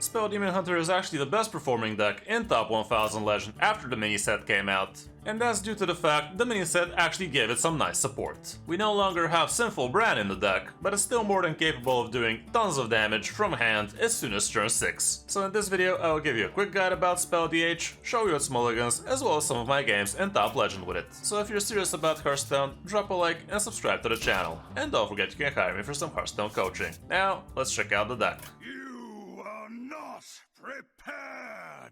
Spell Demon Hunter is actually the best performing deck in Top 1000 Legend after the mini set came out. And that's due to the fact the mini set actually gave it some nice support. We no longer have Sinful Brand in the deck, but it's still more than capable of doing tons of damage from hand as soon as turn 6. So in this video I will give you a quick guide about Spell DH, show you its mulligans, as well as some of my games in Top Legend with it. So if you're serious about Hearthstone, drop a like and subscribe to the channel. And don't forget you can hire me for some Hearthstone coaching. Now, let's check out the deck. You are not prepared!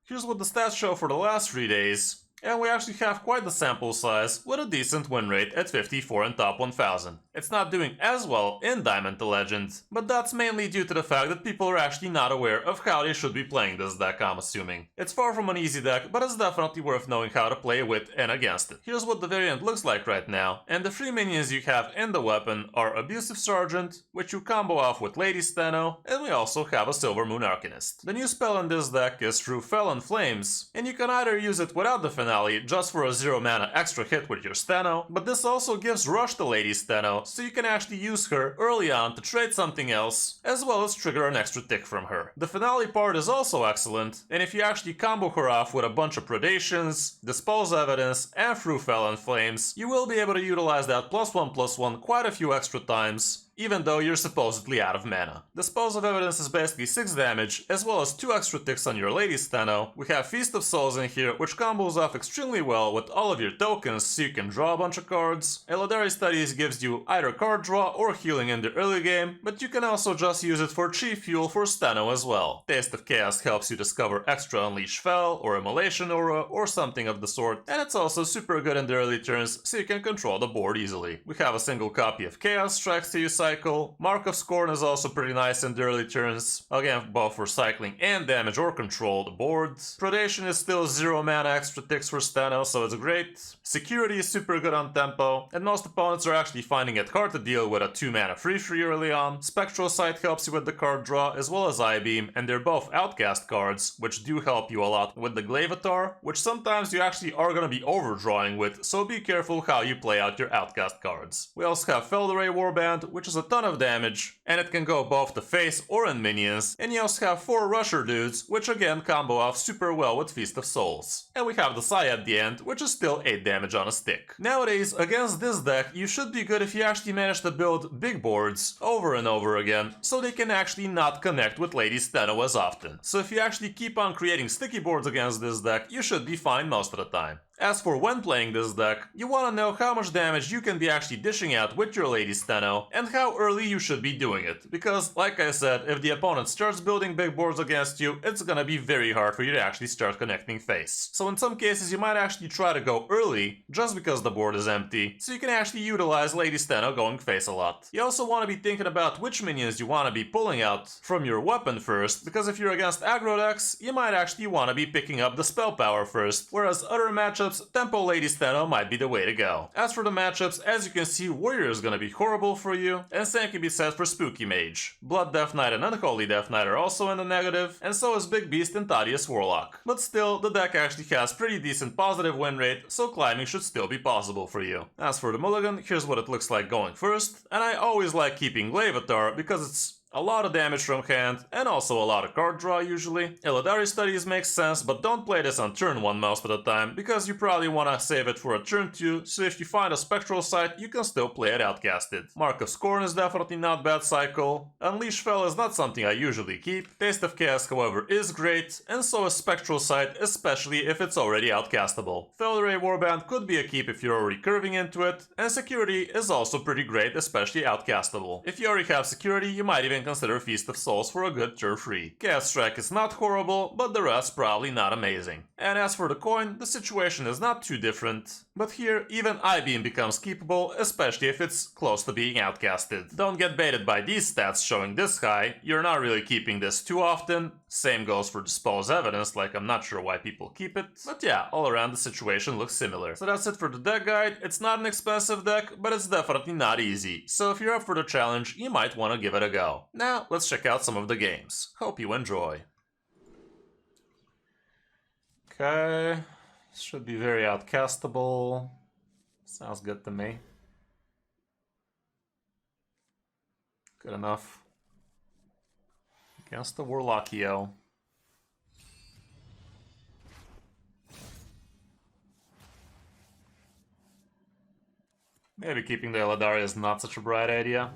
Here's what the stats show for the last 3 days. And we actually have quite the sample size, with a decent win rate at 54 in Top 1000. It's not doing as well in Diamond to Legend, but that's mainly due to the fact that people are actually not aware of how they should be playing this deck, I'm assuming. It's far from an easy deck, but it's definitely worth knowing how to play with and against it. Here's what the variant looks like right now, and the 3 minions you have in the weapon are Abusive Sergeant, which you combo off with Lady Steno, and we also have a Silver Moon Arcanist. The new spell in this deck is True Felon Flames, and you can either use it without the finale just for a 0 mana extra hit with your Steno, but this also gives Rush to Lady Steno, so you can actually use her early on to trade something else, as well as trigger an extra tick from her. The finale part is also excellent, and if you actually combo her off with a bunch of Predations, Dispose Evidence, and True Felon Flames, you will be able to utilize that +1/+1 quite a few extra times, even though you're supposedly out of mana. Dispose of Evidence is basically 6 damage, as well as 2 extra ticks on your Lady Steno. We have Feast of Souls in here, which combos off extremely well with all of your tokens, so you can draw a bunch of cards. Elidary Studies gives you either card draw or healing in the early game, but you can also just use it for cheap fuel for Steno as well. Taste of Chaos helps you discover extra Unleash Fel or Immolation Aura or something of the sort, and it's also super good in the early turns, so you can control the board easily. We have a single copy of Chaos Strikes to use cycle. Mark of Scorn is also pretty nice in the early turns, again both for cycling and damage or control the board. Predation is still 0 mana extra ticks for Steno, so it's great. Security is super good on tempo, and most opponents are actually finding it hard to deal with a 2 mana free early on. Spectral Sight helps you with the card draw, as well as Eye Beam, and they're both outcast cards, which do help you a lot with the Glaivatar, which sometimes you actually are gonna be overdrawing with, so be careful how you play out your outcast cards. We also have Felderay Warband, which is a ton of damage, and it can go both to face or in minions, and you also have 4 Rusher dudes, which again combo off super well with Feast of Souls. And we have the Sai at the end, which is still 8 damage on a stick. Nowadays, against this deck, you should be good if you actually manage to build big boards over and over again, so they can actually not connect with Lady Steno as often. So if you actually keep on creating sticky boards against this deck, you should be fine most of the time. As for when playing this deck, you want to know how much damage you can be actually dishing out with your Lady Steno, and how early you should be doing it, because like I said, if the opponent starts building big boards against you, it's gonna be very hard for you to actually start connecting face. So in some cases you might actually try to go early, just because the board is empty, so you can actually utilize Lady Steno going face a lot. You also want to be thinking about which minions you want to be pulling out from your weapon first, because if you're against aggro decks, you might actually want to be picking up the spell power first, whereas other matchups, Tempo Lady Steno might be the way to go. As for the matchups, as you can see, Warrior is gonna be horrible for you, and same can be said for Spooky Mage. Blood Death Knight and Unholy Death Knight are also in the negative, and so is Big Beast and Thaddeus Warlock. But still, the deck actually has pretty decent positive win rate, so climbing should still be possible for you. As for the mulligan, here's what it looks like going first, and I always like keeping Glaivatar because it's a lot of damage from hand, and also a lot of card draw usually. Elidary Studies makes sense, but don't play this on turn 1 most of the time, because you probably want to save it for a turn 2, so if you find a Spectral Sight, you can still play it outcasted. Mark of Scorn is definitely not bad cycle. Unleash Fel is not something I usually keep. Taste of Chaos, however, is great, and so is Spectral Sight, especially if it's already outcastable. Felderay Warband could be a keep if you're already curving into it, and Security is also pretty great, especially outcastable. If you already have Security, you might even consider Feast of Souls for a good turn free. Chaos Strike is not horrible, but the rest probably not amazing. And as for the coin, the situation is not too different. But here, even Eye Beam becomes keepable, especially if it's close to being outcasted. Don't get baited by these stats showing this high, you're not really keeping this too often. Same goes for Dispose Evidence, like I'm not sure why people keep it. But yeah, all around the situation looks similar. So that's it for the deck guide. It's not an expensive deck, but it's definitely not easy. So if you're up for the challenge, you might want to give it a go. Now, let's check out some of the games. Hope you enjoy. Okay, should be very outcastable. Sounds good to me. Good enough. Against the Warlockio. Maybe keeping the Eladari is not such a bright idea.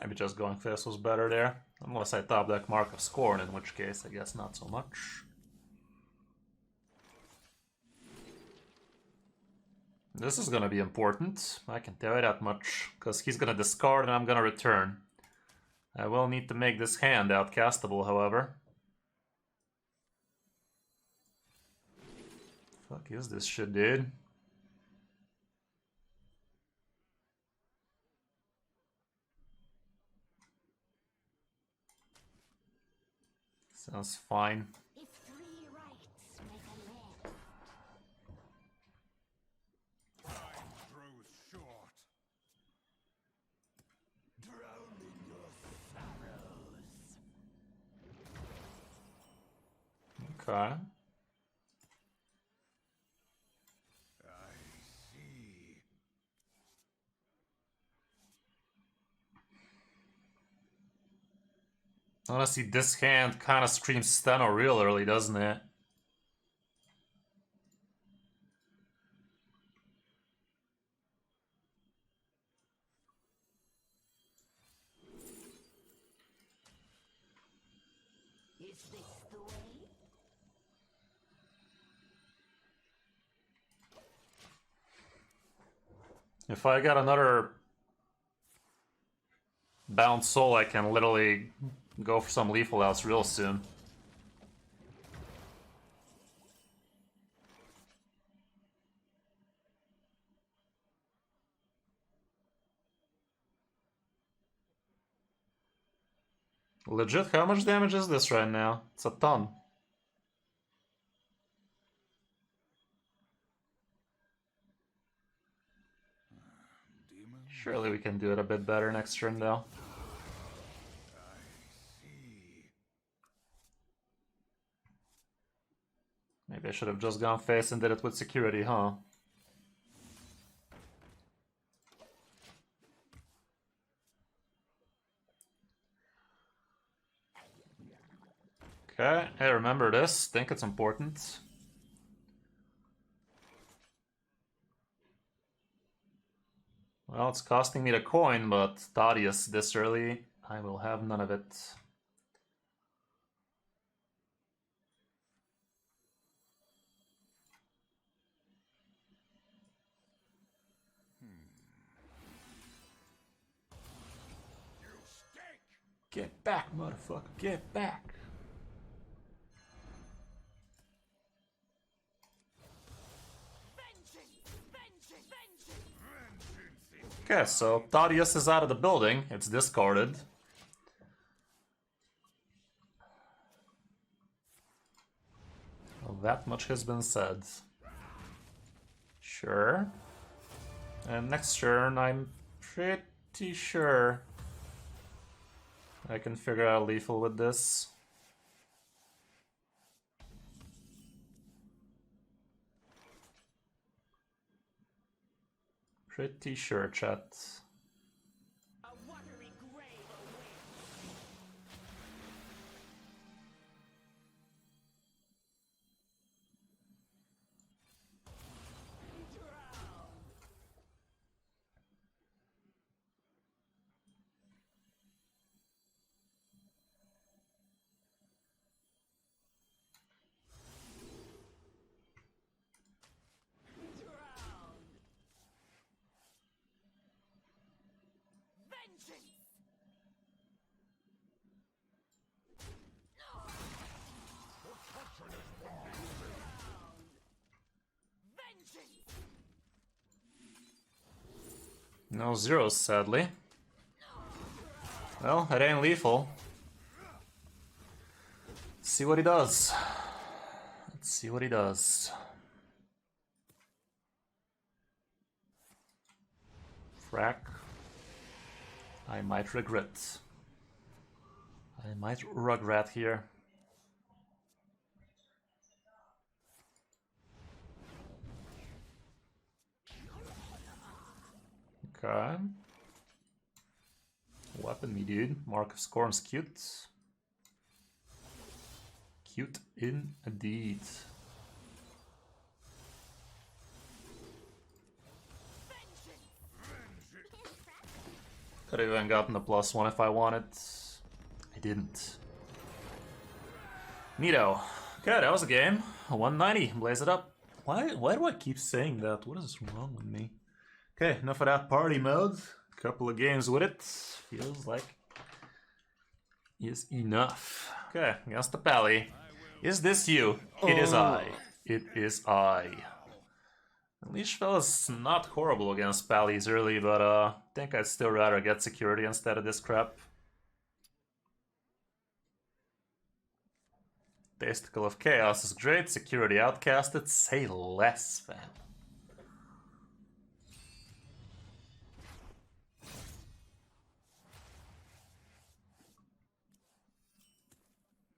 Maybe just going fast was better there. Unless I top deck Mark of Scorn, in which case I guess not so much. This is gonna be important, I can tell you that much, because he's gonna discard and I'm gonna return. I will need to make this hand outcastable, however. Fuck is this shit, dude? Sounds fine. If three rights make a left. Time grows short. Drown in your sorrows. Okay. I see. Honestly, this hand kind of screams Steno real early, doesn't it? Is this the way? If I got another bound soul, I can literally go for some lethal outs real soon. Legit, how much damage is this right now? It's a ton. Demon. Surely we can do it a bit better next turn though. I see. Maybe I should have just gone face and did it with security, huh? Okay, hey, remember this. Think it's important. Well, it's costing me the coin, but Thaddeus this early, I will have none of it. You stink. Get back, motherfucker, get back. Okay, so Thaddeus is out of the building. It's discarded. Well, that much has been said. Sure. And next turn, I'm pretty sure I can figure out lethal with this. Pretty sure, chat. A watery grave awaits. Drown. Drown. Vengeance. Vengeance. No zeros, sadly. Well, it ain't lethal. Let's see what he does. Let's see what he does. crack. I might regret. I might regret here. Okay. Weapon me, dude. Mark of Scorn's cute. Cute indeed. Could have even gotten the +1 if I wanted. I didn't. Neato. Okay, that was a game. 190. Blaze it up. Why do I keep saying that? What is wrong with me? Okay, enough of that party mode. Couple of games with it. Feels like is enough. Okay, against the Pally. Is this you? It is I. It is I. Leash fella's not horrible against Pallies early, but I think I'd still rather get security instead of this crap. Testicle of Chaos is great. Security outcasted. Say less, fam.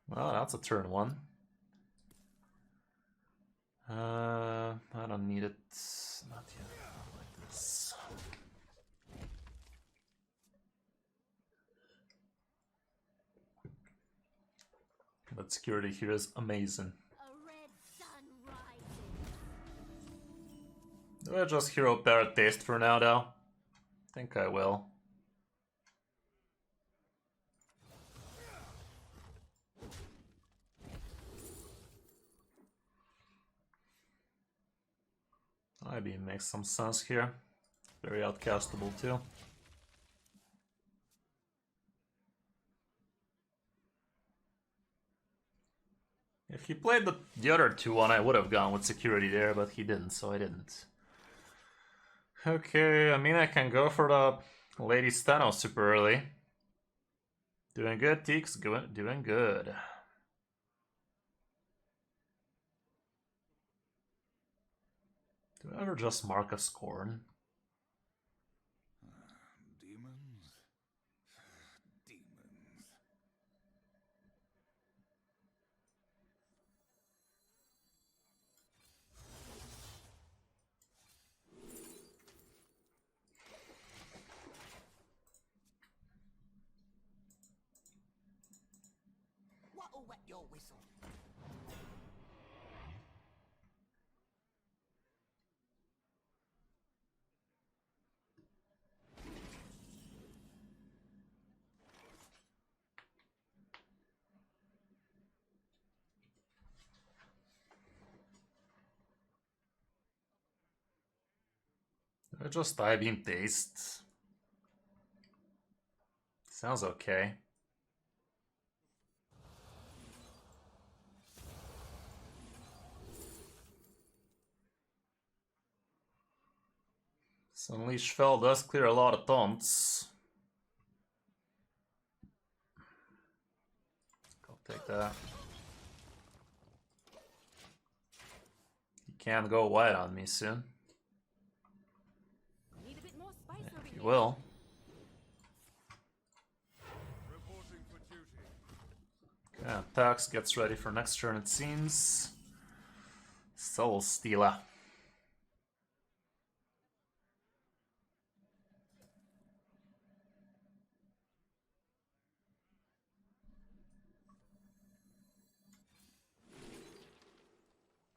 Well, that's a turn 1. I don't need it. Not yet. Not like this. But security here is amazing. A red sun rises. Do I just hero pair taste for now, though? Think I will. Maybe makes some sense here. Very outcastable too. If he played the other 2-1, I would have gone with security there, but he didn't, so I didn't. Okay, I mean I can go for the Lady Steno super early. Doing good, Teeks. Doing good. Do I ever just mark a Scorn? Demons? Demons. What'll wet your whistle? Do I just I-beam taste? Sounds okay. So Unleash Fell does clear a lot of taunts. I'll take that. You can't go white on me soon. Need a bit more spice Yeah, over you here. will. Reporting for duty. Okay, Pax gets ready for next turn, it seems. Soul Stealer.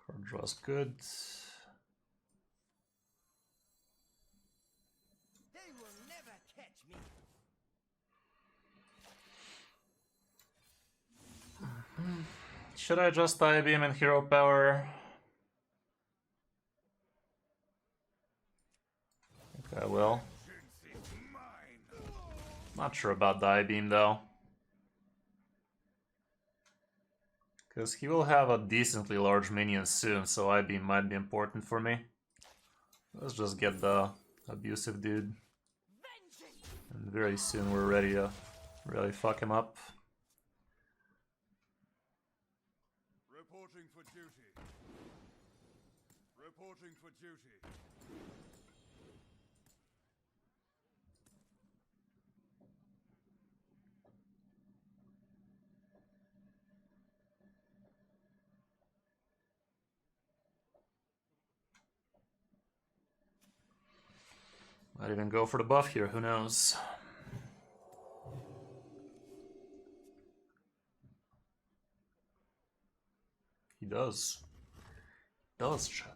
Card draw's good. They will never catch me. Should I just I-beam and hero power? I think I will. Vengeance is mine. Not sure about the I-beam though. Because he will have a decently large minion soon, so I-beam might be important for me. Let's just get the abusive dude. Vengeance! And very soon we're ready to really fuck him up. Reporting for duty. Reporting for duty. Might even go for the buff here, who knows? He does. Does, chat.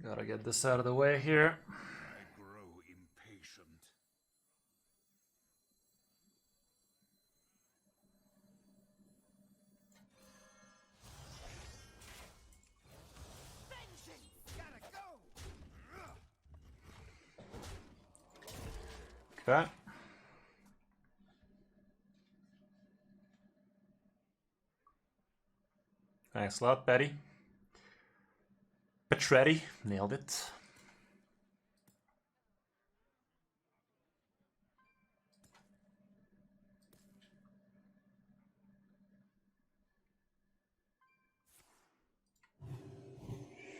Gotta get this out of the way here. I grow impatient. Vengeance! Gotta go! Okay. Thanks a lot, Betty. Petretti, nailed it.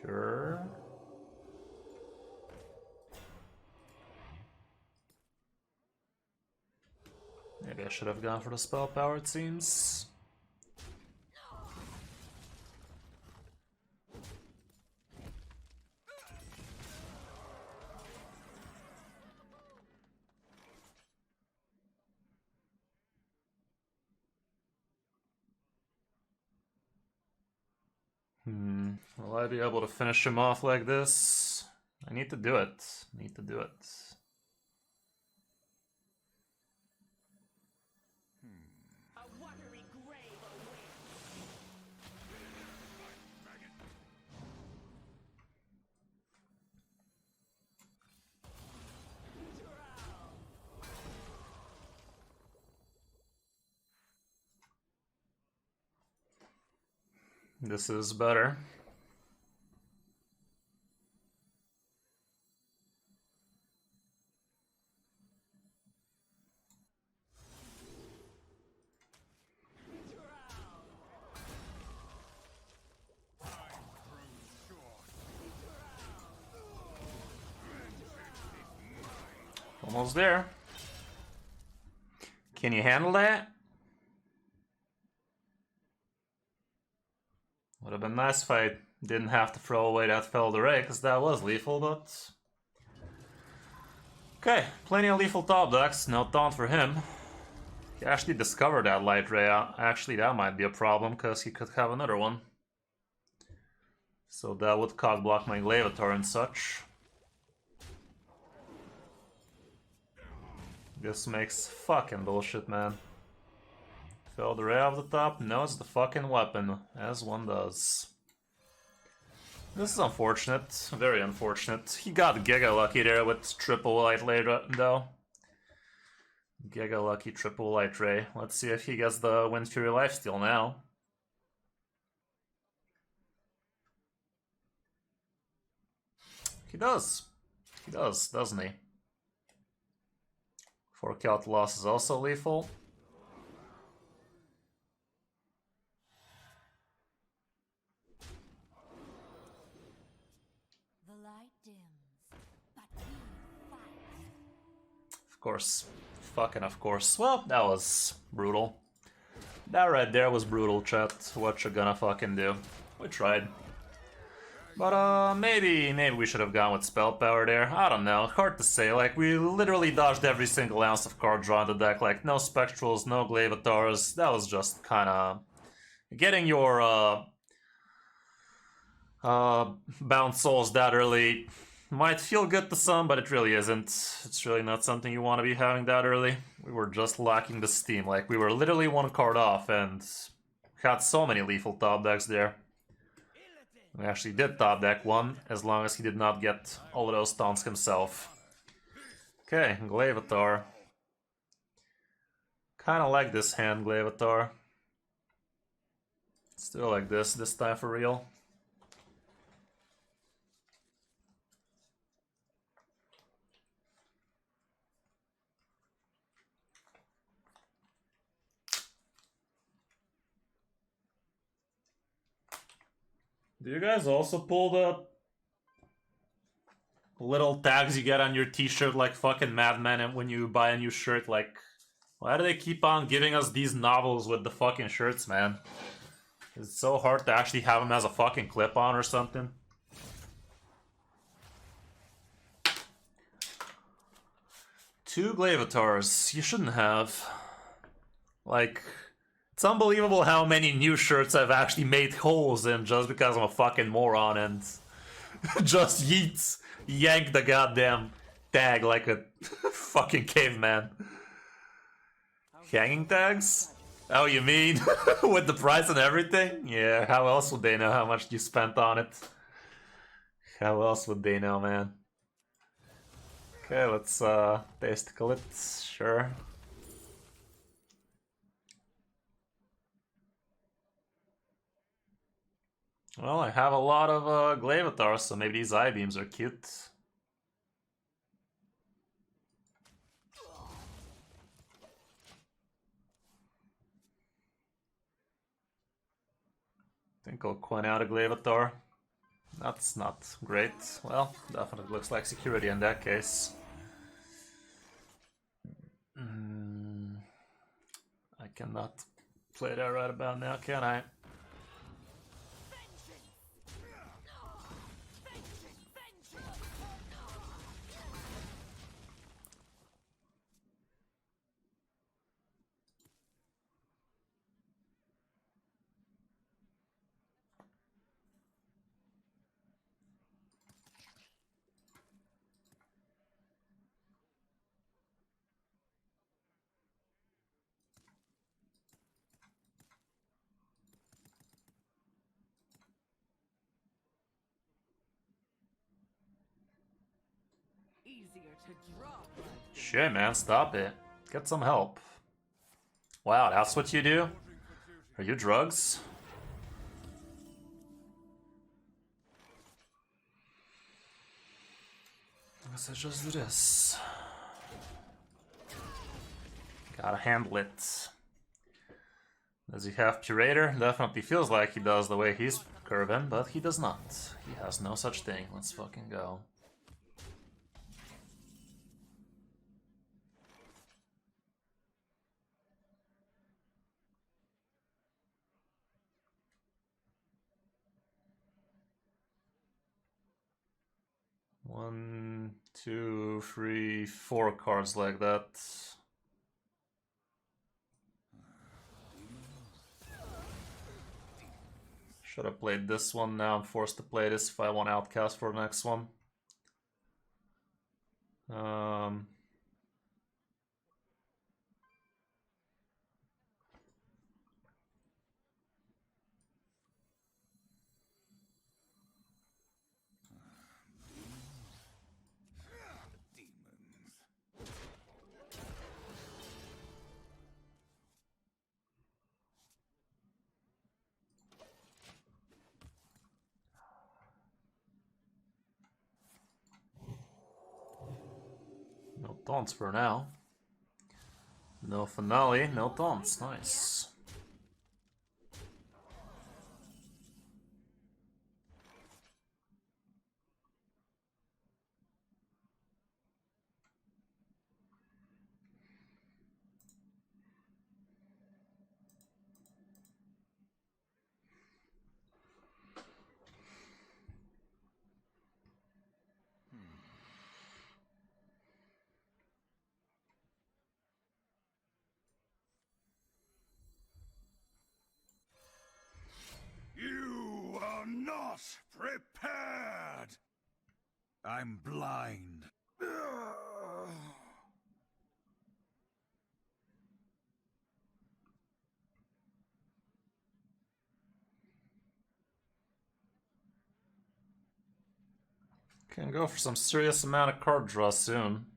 Sure. Maybe I should have gone for the spell power, it seems. Will I be able to finish him off like this? I need to do it. Need to do it. A watery grave awaits. This is better. Almost there. Can you handle that? Would have been nice if I didn't have to throw away that Felled Array, because that was lethal, but... Okay, plenty of lethal top decks, no taunt for him. He actually discovered that Light Ray. Actually, that might be a problem, because he could have another one. So that would cock block my Glaivator and such. This makes fucking bullshit, man. Felled Array off the top, no, it's the fucking weapon, as one does. This is unfortunate, very unfortunate. He got Giga lucky there with triple Light Ray though. Giga lucky triple Light Ray. Let's see if he gets the Wind Fury lifesteal now. He does. He does, doesn't he? 4 count loss is also lethal. The light dims, but we fight. Of course. Fucking of course. Well, that was brutal. That right there was brutal, chat. What you gonna fucking do? We tried. But maybe we should have gone with spell power there. I don't know. Hard to say. Like, we literally dodged every single ounce of card draw in the deck. Like, no Spectrals, no Glaivatars. That was just kind of getting your bound souls that early. Might feel good to some, but it really isn't. It's really not something you want to be having that early. We were just lacking the steam. Like, we were literally one card off and had so many lethal top decks there. We actually did top deck one, as long as he did not get all of those taunts himself. Okay, Glaivatar. Kinda like this hand, Glaivatar. Still like this time for real. Do you guys also pull the little tags you get on your t-shirt like fucking madmen and when you buy a new shirt? Like, why do they keep on giving us these novels with the fucking shirts, man? It's so hard to actually have them as a fucking clip-on or something. Two Glavatars. You shouldn't have. Like, it's unbelievable how many new shirts I've actually made holes in just because I'm a fucking moron and just yank the goddamn tag like a fucking caveman. Hanging tags? Oh, you mean with the price and everything? Yeah, how else would they know how much you spent on it? How else would they know, man? Okay, let's tasticle it, sure. Well, I have a lot of Glavatars, so maybe these I-beams are cute. I think I'll coin out a Glavatar. That's not great. Well, definitely looks like security in that case. I cannot play that right about now, can I? Easier to draw. Shit, man, stop it. Get some help. Wow, that's what you do? Are you drugs? I guess I just do this. Gotta handle it. Does he have Curator? Definitely feels like he does the way he's curving, but he does not. He has no such thing. Let's fucking go. One, two, three, four cards like that. Should have played this one. Now I'm forced to play this if I want Outcast for the next one. No taunts for now. No finale, no taunts. Nice. You are not prepared! I'm blind. Can go for some serious amount of card draw soon.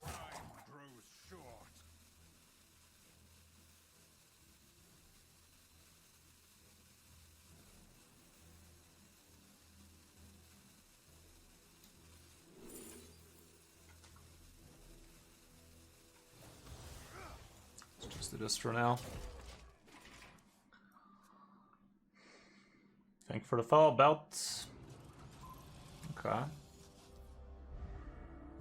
Time grows short. Just do this for now. Thank for the follow belt. Okay.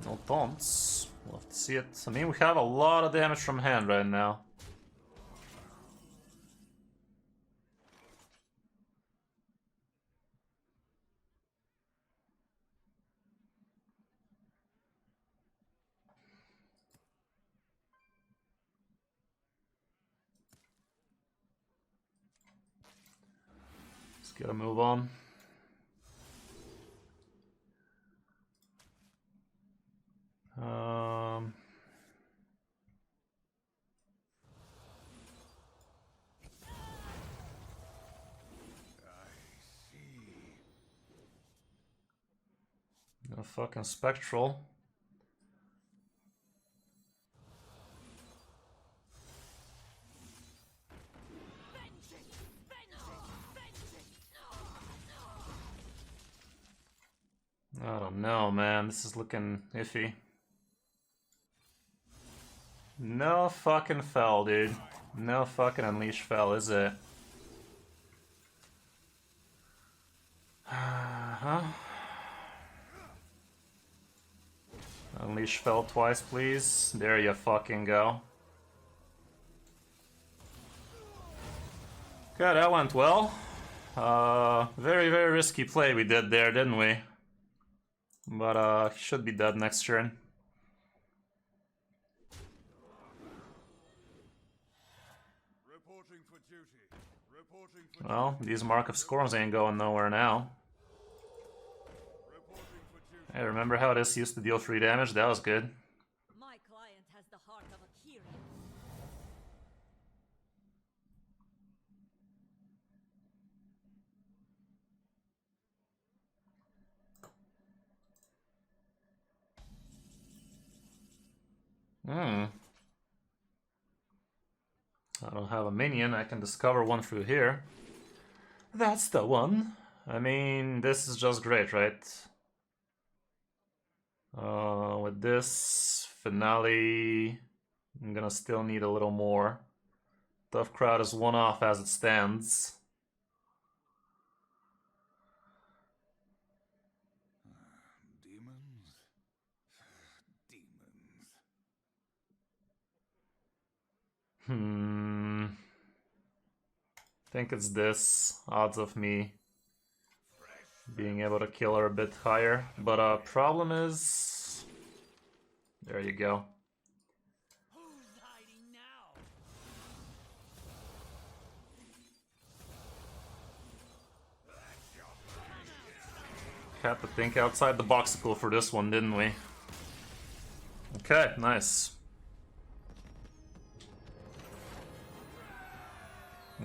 No taunts. We'll have to see it. I mean, we have a lot of damage from hand right now. Let's get a move on. No fucking spectral. I don't know, man. This is looking iffy. No fucking fell, dude. No fucking unleash fell, is it? Huh? Unleash fell twice, please. There you fucking go. Okay, that went well. Very, very risky play we did there, didn't we? But he should be dead next turn. Reporting for duty. Reporting for Well, these Mark of Scorns ain't going nowhere now. reporting for duty. Hey, remember how this used to deal 3 damage? That was good. My client has the heart of a hero. I don't have a minion, I can discover one through here. That's the one. I mean, this is just great, right? With this finale, I'm gonna still need a little more. Tough Crowd is one off as it stands. Demons? Demons. Think it's this. Odds of me being able to kill her a bit higher. But problem is... There you go. Who's hiding now? Had to think outside the boxicle for this one, didn't we? Okay, nice.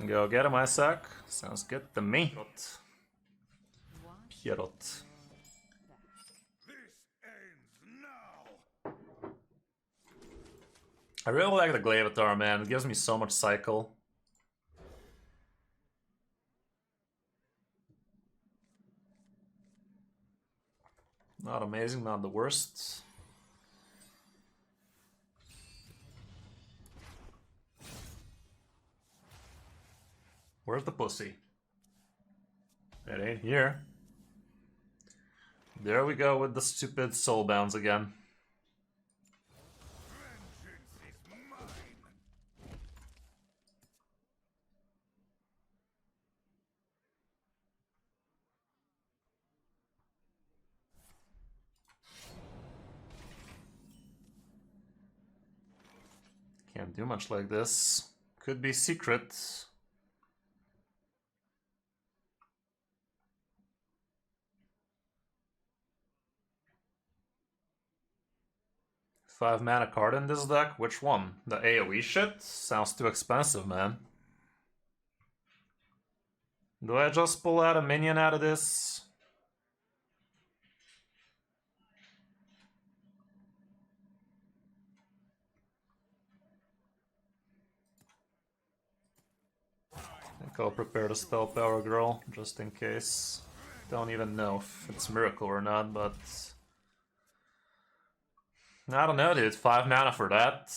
Go get him, Isaac. Sounds good to me. Pierrot. This ends now. I really like the Glaivatar, man. It gives me so much cycle. Not amazing, not the worst. Where's the pussy? It ain't here. There we go with the stupid soul bounds again. Vengeance is mine. Can't do much like this. Could be secret. Five mana card in this deck? Which one? The AoE shit? Sounds too expensive, man. Do I just pull out a minion out of this? I think I'll prepare the Spell Power Girl, just in case. Don't even know if it's Miracle or not, but... I don't know, dude. 5 mana for that.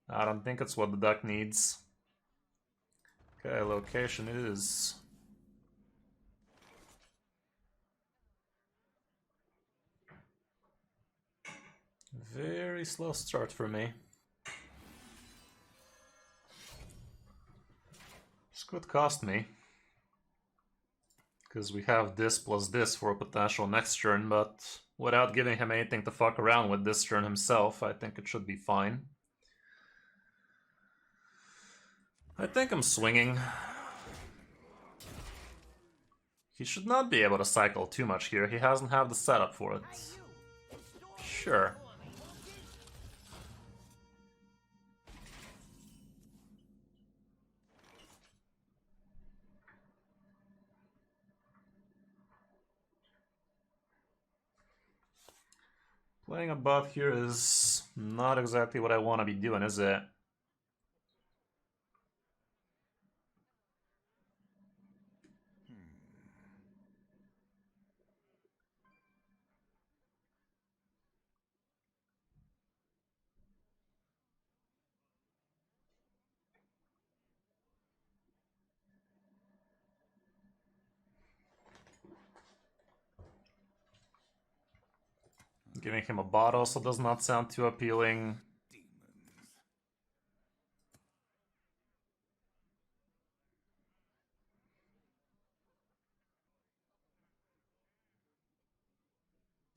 I don't think it's what the deck needs. Okay, location is... Very slow start for me. This could cost me. Because we have this plus this for a potential next turn, but without giving him anything to fuck around with this turn himself, I think it should be fine. I think I'm swinging. He should not be able to cycle too much here. He hasn't have the setup for it. Sure. Playing a buff here is not exactly what I want to be doing, is it? Giving him a bot also does not sound too appealing.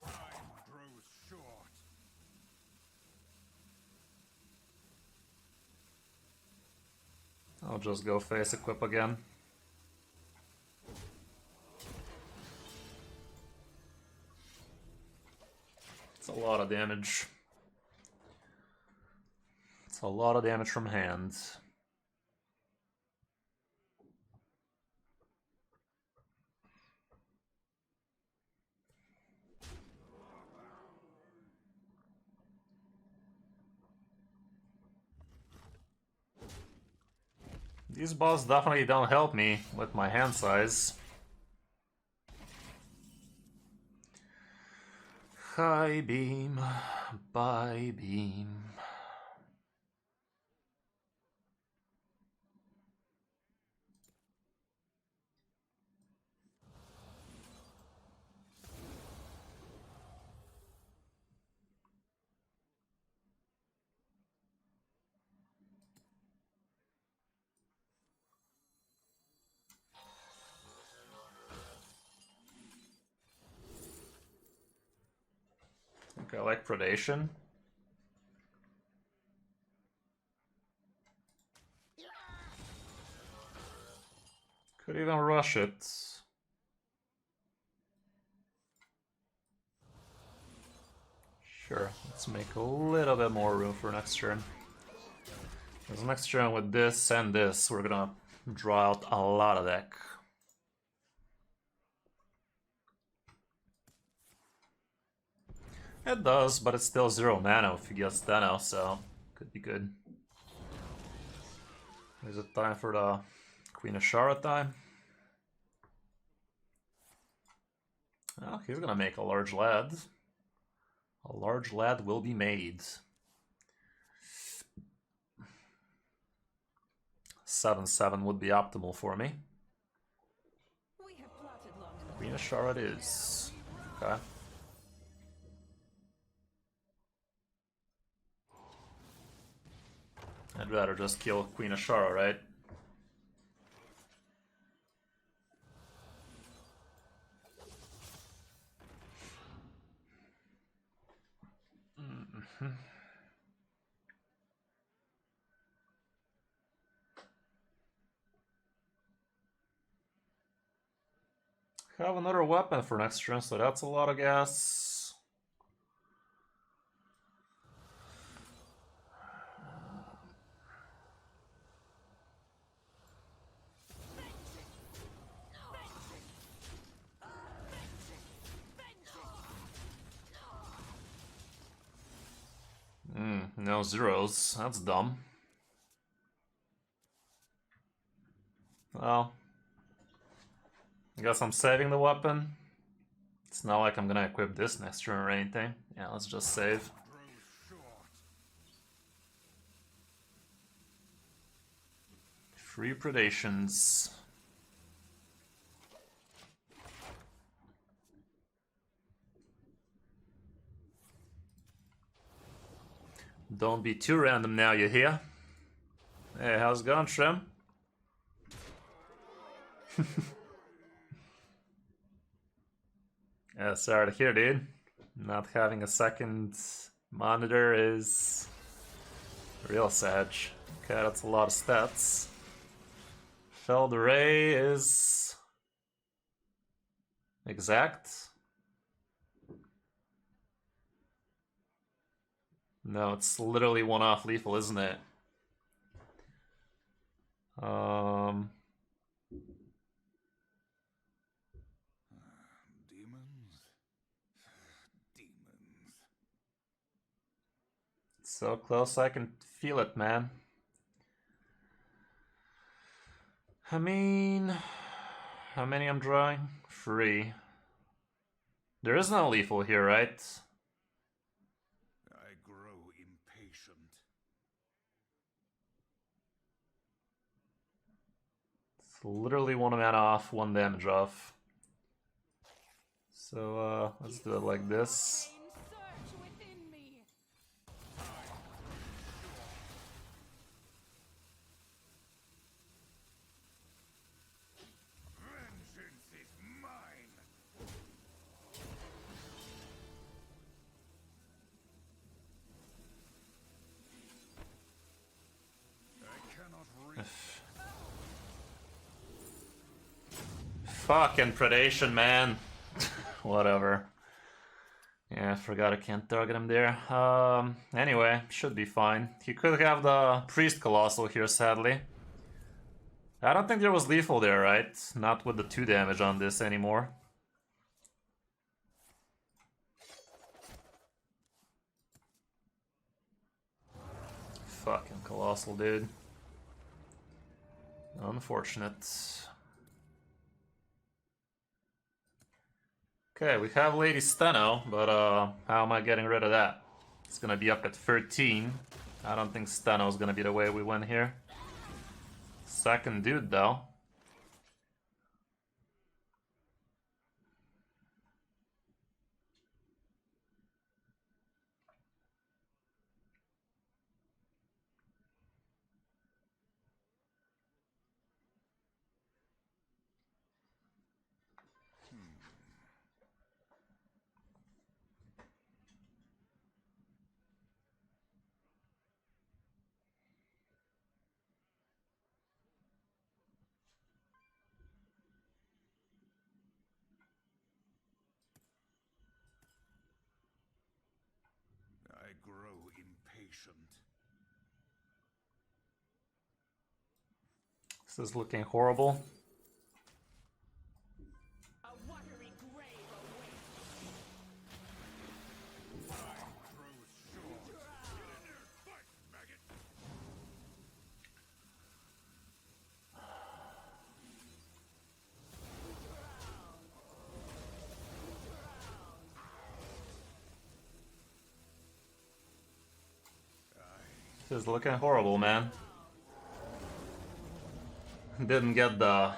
Time grows short. I'll just go face equip again. It's a lot of damage. It's a lot of damage from hand. These balls definitely don't help me with my hand size. High beam, by beam. Okay, I like predation. Could even rush it. Sure, let's make a little bit more room for next turn. Because next turn with this and this, we're gonna draw out a lot of deck. It does, but it's still 0 mana if he gets Deno, so could be good. Is it time for the Queen of Shara time? Oh, he's gonna make a large lad. A large lad will be made. 7/7 would be optimal for me. Queen of Shara it is. Okay. I'd rather just kill Queen of Shara, right? Have another weapon for next turn, so that's a lot of gas. No zeros. That's dumb. Well, I guess I'm saving the weapon. It's not like I'm gonna equip this next turn or anything. Yeah, let's just save. Grows short. 3 predations. Don't be too random now, you hear? Hey, how's it going, Shrim? Yeah, sorry to hear, dude. Not having a second monitor is real sad. Okay, that's a lot of stats. Felled Ray is exact. No, it's literally one off lethal, isn't it? Demons. Demons. So close I can feel it, man. I mean, how many I'm drawing? 3. There is no lethal here, right? I grow impatient. It's literally 1 mana off, 1 damage off. So, let's do it like this. Search within me. Vengeance is mine. I cannot reach. Fucking predation, man. Whatever. Yeah, I forgot I can't target him there. Anyway, should be fine. He could have the Priest Colossal here, sadly. I don't think there was lethal there, right? Not with the 2 damage on this anymore. Fucking Colossal, dude. Unfortunate. Okay, we have Lady Steno, but how am I getting rid of that? It's gonna be up at 13. I don't think Steno's gonna be the way we win here. Second dude, though. I grow impatient. This is looking horrible. A watery grave awaits. Time grows short. Get in there, fight, maggot. This is looking horrible, man. Didn't get the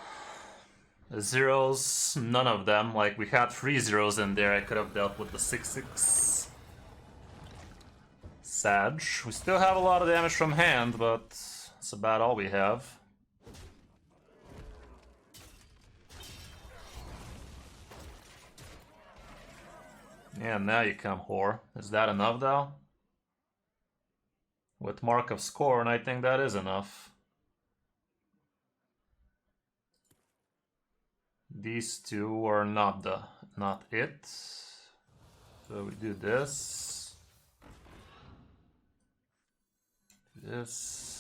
zeros, none of them. Like, we had 3 zeros in there. I could have dealt with the 6/6. Sad. We still have a lot of damage from hand, but that's about all we have. Yeah, now you come, whore. Is that enough, though? With Mark of Scorn, I think that is enough. These 2 are not it. So we do this. This.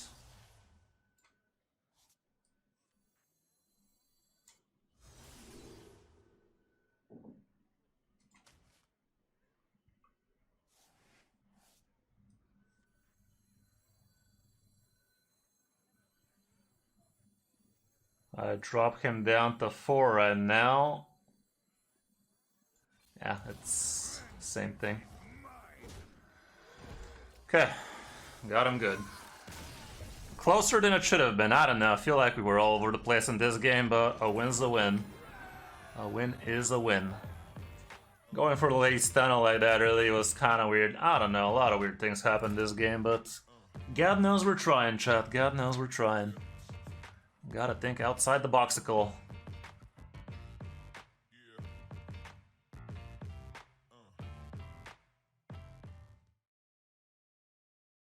I drop him down to 4 right now. Yeah, it's same thing. Okay, got him good. Closer than it should have been. I don't know. I feel like we were all over the place in this game, but a win's a win. A win is a win. Going for the late stunner like that really was kind of weird. I don't know. A lot of weird things happened this game, but God knows we're trying, chat. God knows we're trying. Gotta think outside the boxicle.